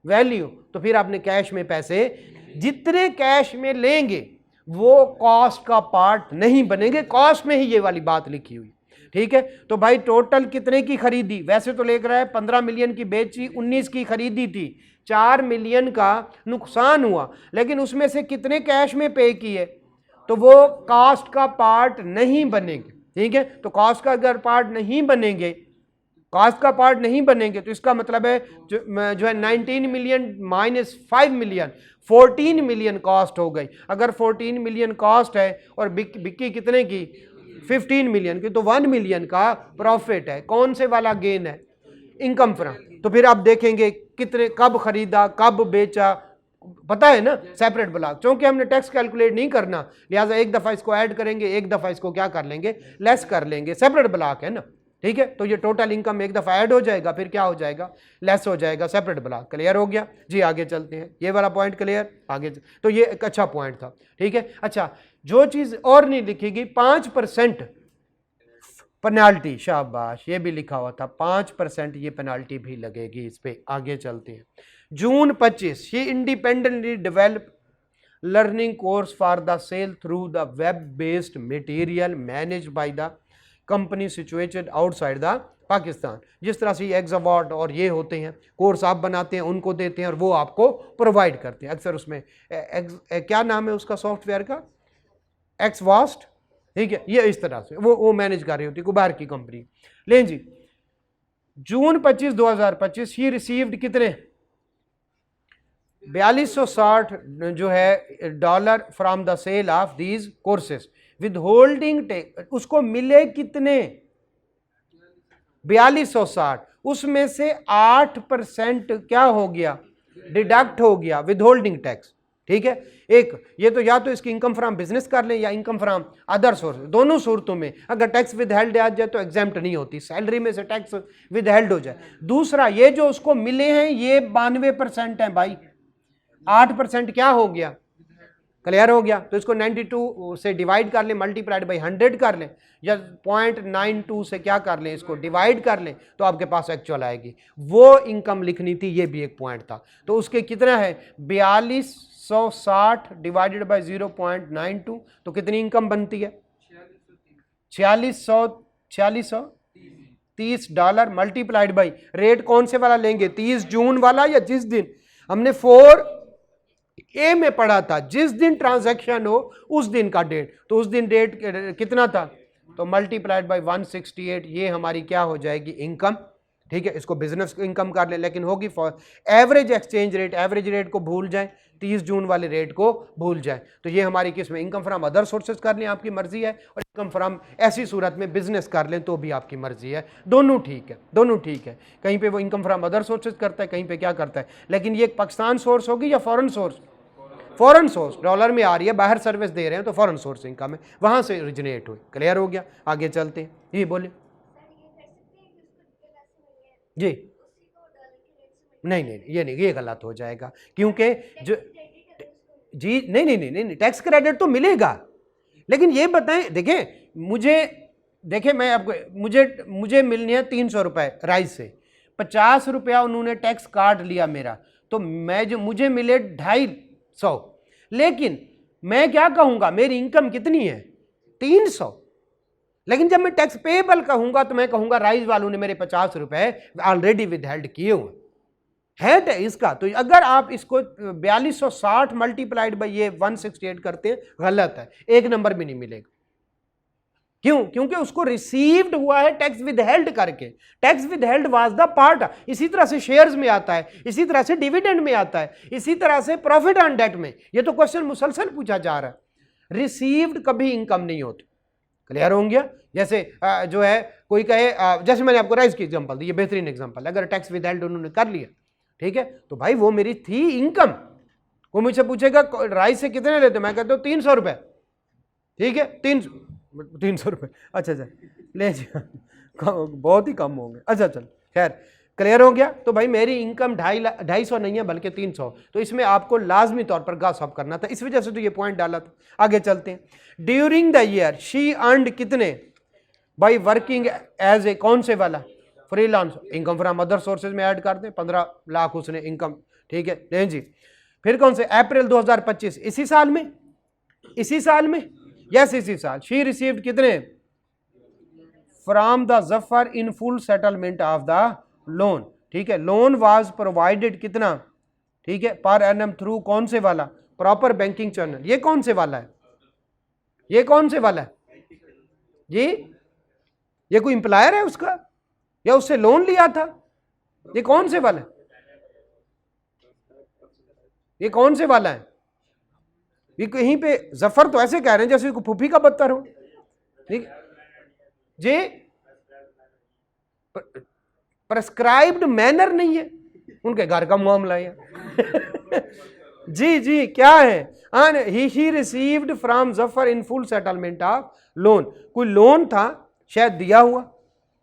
वैल्यू, तो फिर आपने कैश में पैसे, जितने कैश में लेंगे वो कॉस्ट का पार्ट नहीं बनेंगे, कॉस्ट में ही ये वाली बात लिखी हुई, ठीक है। तो भाई टोटल कितने की खरीदी, वैसे तो लेकर आए 15 मिलियन की बेची, 19 की खरीदी थी, 4 मिलियन का नुकसान हुआ, लेकिन उसमें से कितने कैश में पे किए, तो वो कॉस्ट का पार्ट नहीं बनेंगे, ठीक है। तो कॉस्ट का अगर पार्ट नहीं बनेंगे, कॉस्ट का पार्ट नहीं बनेंगे तो इसका मतलब है जो है 19 million minus 5 million, 14 million cost हो गई। अगर 14 मिलियन कॉस्ट है और बिक्की कितने की, 15 मिलियन की, तो 1 मिलियन का प्रॉफिट है। कौन से वाला गेन है, इनकम फ्रॉम। तो फिर आप देखेंगे कितने, कब खरीदा, कब बेचा, पता है ना, सेपरेट ब्लॉक। क्योंकि हमने टैक्स कैलकुलेट नहीं करना, लिहाजा एक दफा इसको ऐड करेंगे, एक दफा इसको क्या कर लेंगे, लेस कर लेंगे, सेपरेट ब्लॉक है ना, ठीक है। तो ये टोटल इनकम एक दफा ऐड हो जाएगा, फिर क्या हो जाएगा, लेस हो जाएगा, सेपरेट ब्लॉक। क्लियर हो गया जी। आगे चलते हैं, ये वाला पॉइंट क्लियर, आगे तो ये एक अच्छा पॉइंट था, ठीक है। अच्छा, जो चीज और नहीं लिखी गई, 5% पेनाल्टी, शाबाश, ये भी लिखा हुआ था, 5% ये पेनाल्टी भी लगेगी इस पे। आगे चलते हैं। June 25, he independently develop learning course for the sale through the web based material manage by the company situated outside the Pakistan. जिस तरह से एग्ज अवार्ड और ये होते हैं, कोर्स आप बनाते हैं, उनको देते हैं और वो आपको प्रोवाइड करते हैं। अक्सर उसमें क्या नाम है उसका सॉफ्टवेयर का, एक्सवास्ट, ठीक है। ये इस तरह से वो मैनेज कर रही होती है बाहर की कंपनी। लें जी, जून 25 2025 ही रिसीव्ड कितने, 4260 जो है dollar from the sale of these courses withholding tax. उसको मिले कितने, 4260, उसमें से 8% क्या हो गया, डिडक्ट हो गया, विद होल्डिंग टैक्स, ठीक है। एक ये तो या तो इसकी इनकम फ्रॉम बिजनेस कर लें या इनकम फ्रॉम अदर सोर्स, दोनों सूरतों में अगर टैक्स विद हेल्ड आ जाए तो एग्जाम्प्ट नहीं होती, सैलरी में से टैक्स विद हेल्ड हो जाए। दूसरा, ये जो उसको मिले हैं ये 92% है भाई, 8% क्या हो गया, क्लियर हो गया। तो इसको 92 से डिवाइड कर लें, मल्टीप्लाइड बाई 100 कर लें, या 0.92 से क्या कर लें, इसको डिवाइड कर लें, तो आपके पास एक्चुअल आएगी। वो इनकम लिखनी थी, ये भी एक पॉइंट था। तो उसके कितना है, 4260 डिवाइडेड बाई 0.92, तो कितनी इनकम बनती है, 4630 $30 मल्टीप्लाइड बाई रेट कौन से वाला लेंगे, 30 जून वाला या जिस दिन हमने 4A में पढ़ा था, जिस दिन ट्रांजैक्शन हो उस दिन का डेट, तो उस दिन डेट कितना था, तो मल्टीप्लाइड बाई 168, ये हमारी क्या हो जाएगी, इनकम। ठीक है, इसको बिजनेस इनकम कर ले, लेकिन होगी for average exchange rate, average rate को भूल जाए, 30 जून वाले रेट को भूल जाए। तो ये हमारी किस में, इनकम फ्रॉम अदर सोर्सेज कर लें आपकी मर्जी है, और इनकम फ्रॉम ऐसी सूरत में बिजनेस कर लें तो भी आपकी मर्जी है, दोनों ठीक है, दोनों ठीक है। कहीं पे वो इनकम फ्रॉम अदर सोर्सेज करता है, कहीं पे क्या करता है, लेकिन ये एक पाकिस्तान सोर्स होगी या foreign source, foreign source, dollar में आ रही है, बाहर सर्विस दे रहे हैं तो फॉरेन सोर्स इनकम है, वहां से ओरिजिनेट हुई। क्लियर हो गया, आगे चलते हैं, ये बोले जी, नहीं नहीं ये नहीं, ये गलत हो जाएगा, क्योंकि जो जी नहीं नहीं नहीं नहीं, टैक्स क्रेडिट तो मिलेगा, लेकिन ये बताएं, देखें मैं आपको, मुझे मिलनी है 300 रुपए राइस से, 50 रुपया उन्होंने टैक्स काट लिया मेरा, तो मैं जो मुझे मिले 250, लेकिन मैं क्या कहूंगा, मेरी इनकम कितनी है 300, लेकिन जब मैं टैक्स पेएबल कहूंगा तो मैं कहूंगा राइस वालों ने मेरे 50 रुपए ऑलरेडी विदहेल्ड किए हुए है इसका। तो अगर आप इसको 4260 मल्टीप्लाइड बाई ये 168 करते हैं, गलत है, एक नंबर भी नहीं मिलेगा। क्यों? क्योंकि उसको रिसीव्ड हुआ है टैक्स विदहेल्ड करके, tax withheld was the part. इसी तरह से शेयर्स में आता है, इसी तरह से डिविडेंड में आता है, इसी तरह से प्रॉफिट ऑन डेट में, ये तो क्वेश्चन मुसलसल पूछा जा रहा है। रिसीव्ड कभी इनकम नहीं होती। क्लियर हो गया? जैसे जो है कोई कहे, जैसे मैंने आपको राइस की एग्जांपल दी, ये बेहतरीन एग्जांपल, अगर टैक्स विदहेल्ड उन्होंने कर लिया, ठीक है, तो भाई वो मेरी थी इनकम। वो मुझसे पूछेगा राइस से कितने लेते, मैं कहता हूँ 300 रुपए, ठीक है, 300 रुपए, अच्छा ले जा, बहुत ही कम होंगे, अच्छा चल खैर, क्लियर हो गया। तो भाई मेरी इनकम 250 नहीं है बल्कि 300, तो इसमें आपको लाजमी तौर पर गॉसिप करना था, इस वजह से तो ये पॉइंट डाला था। आगे चलते हैं। During the year she earned कितने बाई वर्किंग एज ए, कौन से वाला, freelance, income from other sources में ऐड कर दें, 15 लाख उसने इनकम, ठीक है, नहीं जी। फिर कौन से, अप्रैल 2025, इसी साल में, यस इसी साल। शी रिसीव्ड कितने, from the Zafar in full settlement of the loan, ठीक है, लोन वाज प्रोवाइडेड कितना, ठीक है, पर एनम थ्रू कौन से वाला, प्रॉपर बैंकिंग चैनल। ये कौन से वाला है, ये जी, ये कोई इंप्लायर है उसका या उससे लोन लिया था, ये कौन से वाला है, ये कौन से वाला है, ये कहीं पे जफर तो ऐसे कह रहे हैं जैसे फूफी का बदतर हो, ठीक जी, प्रेस्क्राइब्ड मैनर नहीं है, उनके घर का मामला है जी क्या है, he received from Zafar in full settlement of loan, कोई लोन था शायद दिया हुआ,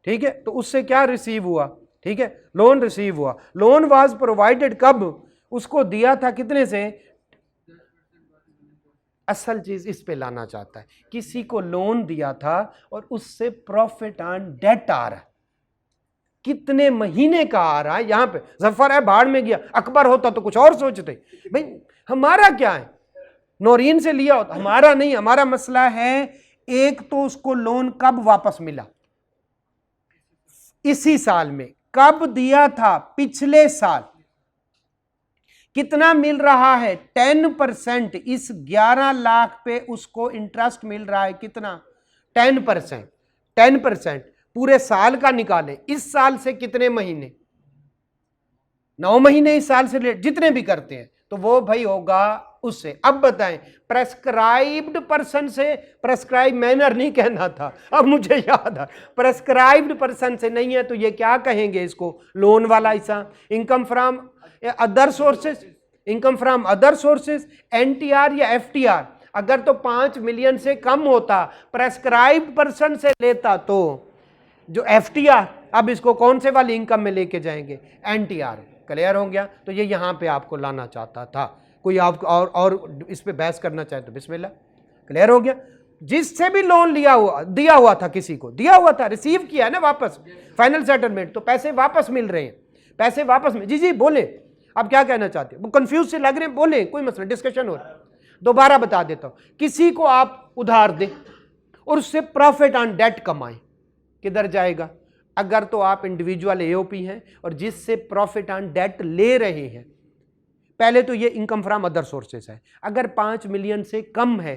ठीक है, तो उससे क्या रिसीव हुआ, ठीक है, लोन रिसीव हुआ। लोन वाज प्रोवाइडेड कब, उसको दिया था कितने से, असल चीज इस पे लाना चाहता है, किसी को लोन दिया था और उससे प्रॉफिट ऑन डेट आ रहा है, कितने महीने का आ रहा है, यहां पे जफर है बाढ़ में गया, अकबर होता तो कुछ और सोचते, भाई हमारा क्या है, नौरीन से लिया होता, हमारा नहीं, हमारा मसला है एक तो उसको लोन कब वापस मिला, इसी साल में, कब दिया था, पिछले साल, कितना मिल रहा है, 10%, इस 11 लाख पे उसको इंटरेस्ट मिल रहा है कितना, 10%, पूरे साल का निकाले, इस साल से कितने महीने, 9 महीने इस साल से जितने भी करते हैं, तो वो भाई होगा उससे। अब बताएं, प्रेस्क्राइब्ड पर्सन से, प्रेस्क्राइब मैनर नहीं कहना था, अब मुझे याद है, प्रेस्क्राइब्ड पर्सन से नहीं है तो ये क्या कहेंगे इसको, लोन वाला हिस्सा। Income from other sources, income from other sources, NTR या एफटीआर, अगर तो 5 मिलियन से कम होता, प्रेस्क्राइब्ड पर्सन से लेता तो जो एफटीआर, अब इसको कौन से वाली इनकम में लेके जाएंगे, एनटीआर। क्लियर हो गया? तो ये यहां पे आपको लाना चाहता था। कोई आप और इस पे बहस करना चाहे तो बिस्मिल्लाह। क्लियर हो गया? जिससे भी लोन दिया हुआ था, किसी को दिया हुआ था, रिसीव किया है ना वापस, फाइनल सेटलमेंट, तो पैसे वापस मिल रहे हैं, पैसे वापस मिल, जी बोले, अब क्या कहना चाहते हैं, वो कंफ्यूज से लग रहे हैं, बोले, कोई मसला, डिस्कशन हो रहा है। दोबारा बता देता हूं, किसी को आप उधार दें और उससे प्रॉफिट ऑन डेट कमाएं, किधर जाएगा, अगर तो आप इंडिविजुअल एओपी हैं और जिससे प्रॉफिट ऑन डेट ले रहे हैं, पहले तो ये इनकम फ्रॉम अदर सोर्सेस है। अगर 5 मिलियन से कम है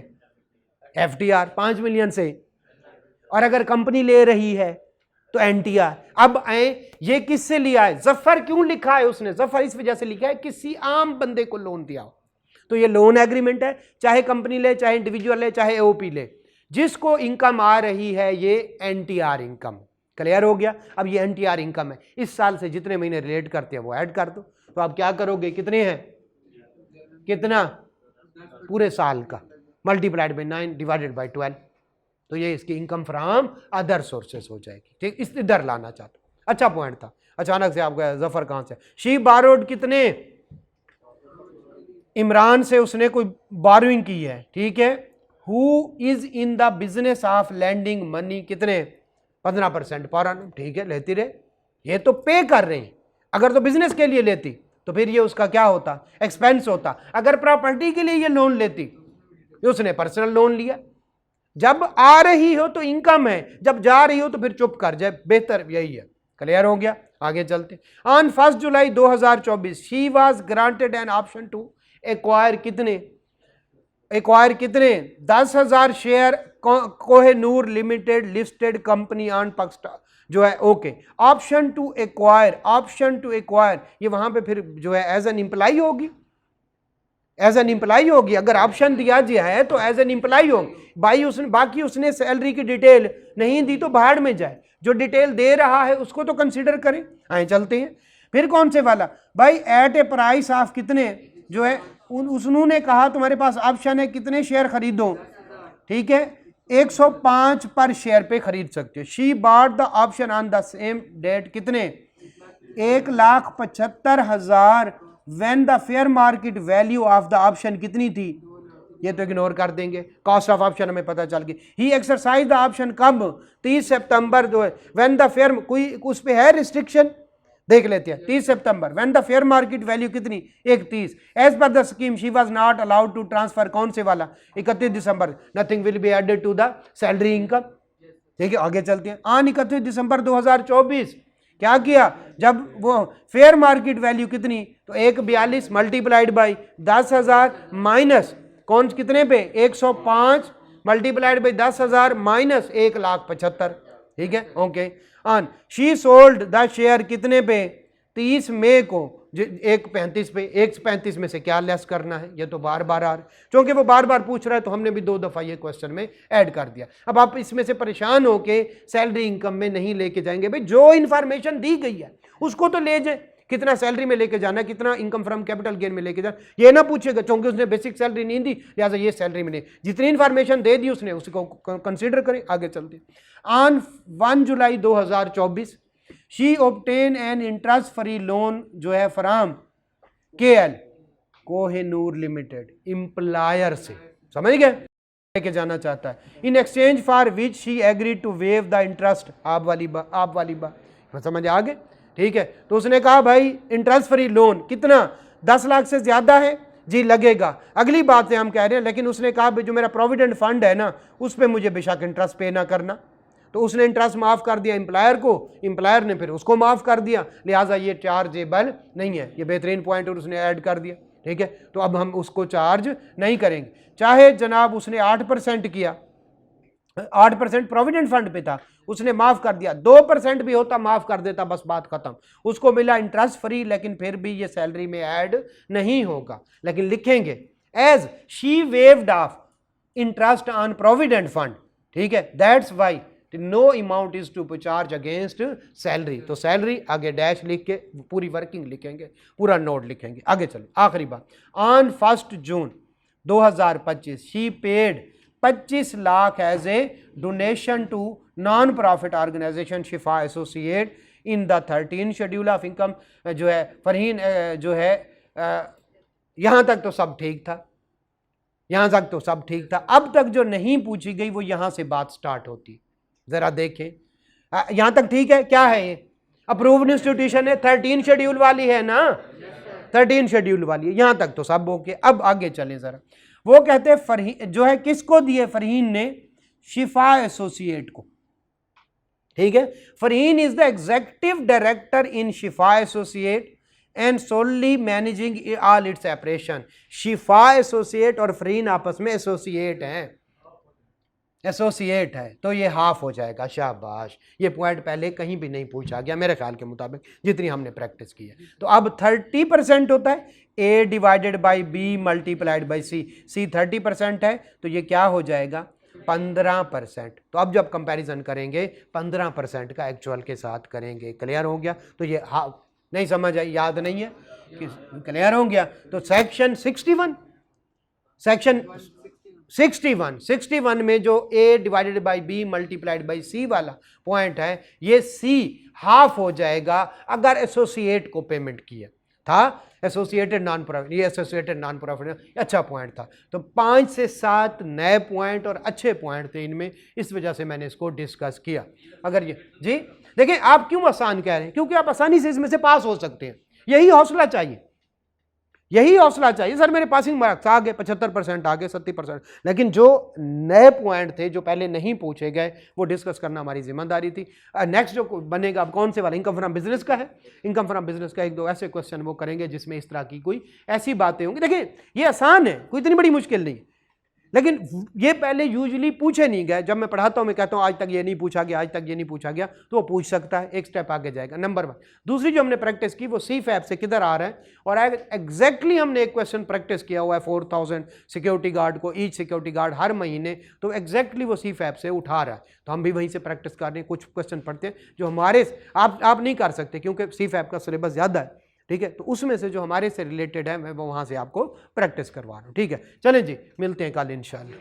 एफडीआर 5 मिलियन से, और अगर कंपनी ले रही है तो एनटीआर। अब आए ये किससे लिया है, जफर क्यों लिखा है उसने, जफर इस वजह से लिखा है किसी आम बंदे को लोन दिया हो, तो ये लोन एग्रीमेंट है, चाहे कंपनी ले, चाहे इंडिविजुअल ले, चाहे एओपी ले, जिसको इनकम आ रही है ये एनटीआर इनकम। क्लियर हो गया। अब ये एनटीआर इनकम है, इस साल से जितने महीने रिलेट करते हैं वो ऐड कर दो। तो आप क्या करोगे, कितने हैं, कितना, पूरे साल का मल्टीप्लाइड बाई 9 डिवाइडेड बाई 12, तो ये इसकी इनकम फ्रॉम अदर सोर्सेस हो जाएगी। ठीक, इस इधर लाना चाहता हूं, अच्छा पॉइंट था। अचानक से आपका जफर कहां से, शी बारोड कितने, इमरान से उसने कोई बारोइंग की है, ठीक है। Who is in the business of lending money, कितने, 15% पर annum, ठीक है, लेती रहे, ये तो पे कर रहे हैं। अगर तो बिजनेस के लिए लेती तो फिर ये उसका क्या होता, एक्सपेंस होता। अगर प्रॉपर्टी के लिए ये लोन लेती, उसने पर्सनल लोन लिया। जब आ रही हो तो इनकम है, जब जा रही हो तो फिर चुप कर जाए, बेहतर यही है। क्लियर हो गया, आगे चलते। On 1 July 2024 she was granted an option to acquire कितने, एक्वायर कितने, 10,000 share Kohinoor limited listed company on Pakistan जो है, okay. Option to acquire, option to acquire ये वहां पे फिर जो है एज एन एम्प्लॉई होगी, एज एन एम्प्लॉई होगी। अगर ऑप्शन दिया गया है तो एज एन एम्प्लॉई होगी भाई। उसने बाकी उसने सैलरी की डिटेल नहीं दी तो बाहर में जाए, जो डिटेल दे रहा है उसको तो कंसीडर करें। आए चलते हैं, फिर कौन से वाला भाई, एट ए प्राइस ऑफ कितने जो है, उसने कहा तुम्हारे पास ऑप्शन है कितने शेयर खरीदो, ठीक है, 105 पर शेयर पे खरीद सकते हो। She bought the option on the same date कितने, 1,75,000 when the fair market value of the option कितनी थी, ये तो इग्नोर कर देंगे, कॉस्ट ऑफ ऑप्शन हमें पता चल गई। ही एक्सरसाइज द ऑप्शन कब, 30 सितंबर जो है, व्हेन द फेयर, कोई उस पे है रिस्ट्रिक्शन, देख लेते हैं, 30 सितंबर। When the fair market value कितनी, 31। As per the scheme she was not allowed to transfer, कौन से वाला, 31 दिसंबर, nothing will be added to the salary income. ठीक है, आगे चलते हैं। ऑन 31 दिसंबर 2024 क्या किया, जब वो फेयर मार्केट वैल्यू कितनी, तो 142 मल्टीप्लाइड बाई 10,000 माइनस कौन कितने पे, 105 मल्टीप्लाइड बाई 10,000 माइनस 1,75,000, ठीक है, okay. On she sold the share कितने पे, 30 मई को, 1.35 पे, 1.35 में से क्या लेस करना है, ये तो बार बार आ रहा है, क्योंकि वो बार बार पूछ रहा है तो हमने भी 2 दफा ये क्वेश्चन में ऐड कर दिया। अब आप इसमें से परेशान होके सैलरी इनकम में नहीं लेके जाएंगे भाई, जो इन्फॉर्मेशन दी गई है उसको तो ले जाए, कितना सैलरी में लेके जाना है, कितना इनकम फ्रॉम कैपिटल गेन में लेके जाना, ये ना पूछेगा क्योंकि उसने बेसिक सैलरी नहीं दी लिहाजा ये सैलरी में नहीं, जितनी इन्फॉर्मेशन दे दी उसने उसको कंसीडर करें। आगे चलते। On 1 July 2024 she obtain an interest free loan जो है from KL Kohinoor limited, employer से, समझ गए, लेके जाना चाहता है। In exchange for which she agree to waive the interest, आप वाली बात समझ आ गए, ठीक है। तो उसने कहा भाई इंटरेस्ट फ्री लोन कितना, 10 लाख से ज्यादा है जी लगेगा, अगली बात से हम कह रहे हैं, लेकिन उसने कहा जो मेरा प्रोविडेंट फंड है ना उस पर मुझे बेशक इंटरेस्ट पे ना करना, तो उसने इंटरेस्ट माफ कर दिया एम्प्लॉयर को, एम्प्लॉयर ने फिर उसको माफ कर दिया, लिहाजा ये चार्जेबल नहीं है। ये बेहतरीन पॉइंट और उसने ऐड कर दिया, ठीक है। तो अब हम उसको चार्ज नहीं करेंगे, चाहे जनाब उसने 8% किया, 8% प्रोविडेंट फंड पे था, उसने माफ कर दिया, 2% भी होता माफ कर देता, बस बात खत्म, उसको मिला इंटरेस्ट फ्री, लेकिन फिर भी ये सैलरी में ऐड नहीं होगा, लेकिन लिखेंगे as she waived off interest on provident fund, ठीक है, that's why no amount is to charge against salary. तो सैलरी आगे डैश लिख के पूरी वर्किंग लिखेंगे, पूरा नोट लिखेंगे। आगे चलो, आखिरी बात। On 1 June 2025 she paid 25 lakh as a donation to non profit organisation Shifa associate in the 13 schedule of income जो है फरहीन जो है, यहां तक तो सब ठीक था, यहां तक तो सब ठीक था। अब तक जो नहीं पूछी गई वो यहां से बात स्टार्ट होती, जरा देखें, यहां तक ठीक है, क्या है ये अप्रूव्ड इंस्टीट्यूशन है, 13 शेड्यूल वाली है ना, 13 शेड्यूल वाली है, यहां तक तो सब ओके। अब आगे चले जरा, वो कहते हैं फरहीन जो है किसको दिए, फरहीन ने शिफा एसोसिएट को, ठीक है। Farheen is the executive director in Shifa associate and solely managing all its operation. Shifa associate और फरहीन आपस में एसोसिएट हैं, एसोसिएट है, तो ये हाफ हो जाएगा। शाबाश, ये पॉइंट पहले कहीं भी नहीं पूछा गया मेरे ख्याल के मुताबिक जितनी हमने प्रैक्टिस की है। तो अब 30% होता है A divided by B multiplied by C। C 30% है तो ये क्या हो जाएगा 15%। तो अब जब कंपैरिजन करेंगे 15% का एक्चुअल के साथ करेंगे। क्लियर हो गया? तो ये हाफ नहीं समझ आई, याद नहीं है कि क्लियर हो गया? तो सेक्शन 61 में जो A divided by B multiplied by C वाला पॉइंट है, ये C हाफ हो जाएगा अगर एसोसिएट को पेमेंट किया था। एसोसिएटेड नॉन प्रॉफिट, ये एसोसिएटेड नॉन प्रॉफिट अच्छा पॉइंट था। तो 5 से 7 नए पॉइंट और अच्छे पॉइंट थे इनमें, इस वजह से मैंने इसको डिस्कस किया। अगर ये जी देखिए, आप क्यों आसान कह रहे हैं? क्योंकि आप आसानी से इसमें से पास हो सकते हैं। यही हौसला चाहिए, यही हौसला चाहिए। सर मेरे पासिंग मार्क्स आ गए 75% आ गए 70%, लेकिन जो नए पॉइंट थे जो पहले नहीं पूछे गए वो डिस्कस करना हमारी जिम्मेदारी थी। नेक्स्ट जो बनेगा अब कौन से वाला, इनकम फ्रॉम बिजनेस का है। इनकम फ्रॉम बिजनेस का 1-2 ऐसे क्वेश्चन वो करेंगे जिसमें इस तरह की कोई ऐसी बातें होंगी। देखिए ये आसान है, कोई इतनी बड़ी मुश्किल नहीं, लेकिन ये पहले यूजुअली पूछे नहीं गए। जब मैं पढ़ाता हूं मैं कहता हूं आज तक ये नहीं पूछा गया, आज तक ये नहीं पूछा गया, तो वो पूछ सकता है, एक स्टेप आगे जाएगा। नंबर 1। दूसरी जो हमने प्रैक्टिस की वो CFAP से किधर आ रहा है, और एग्जैक्टली हमने एक क्वेश्चन प्रैक्टिस किया हुआ है 4000 सिक्योरिटी गार्ड को, ईच सिक्योरिटी गार्ड हर महीने, तो एग्जैक्टली वो CFAP से उठा रहा है। तो हम भी वहीं से प्रैक्टिस कर रहे हैं। कुछ क्वेश्चन पढ़ते हैं जो हमारे आप नहीं कर सकते क्योंकि CFAP का सिलेबस ज़्यादा है, ठीक है। तो उसमें से जो हमारे से रिलेटेड है मैं वो वहां से आपको प्रैक्टिस करवा रहा हूँ, ठीक है। चलें जी, मिलते हैं कल इंशाल्लाह।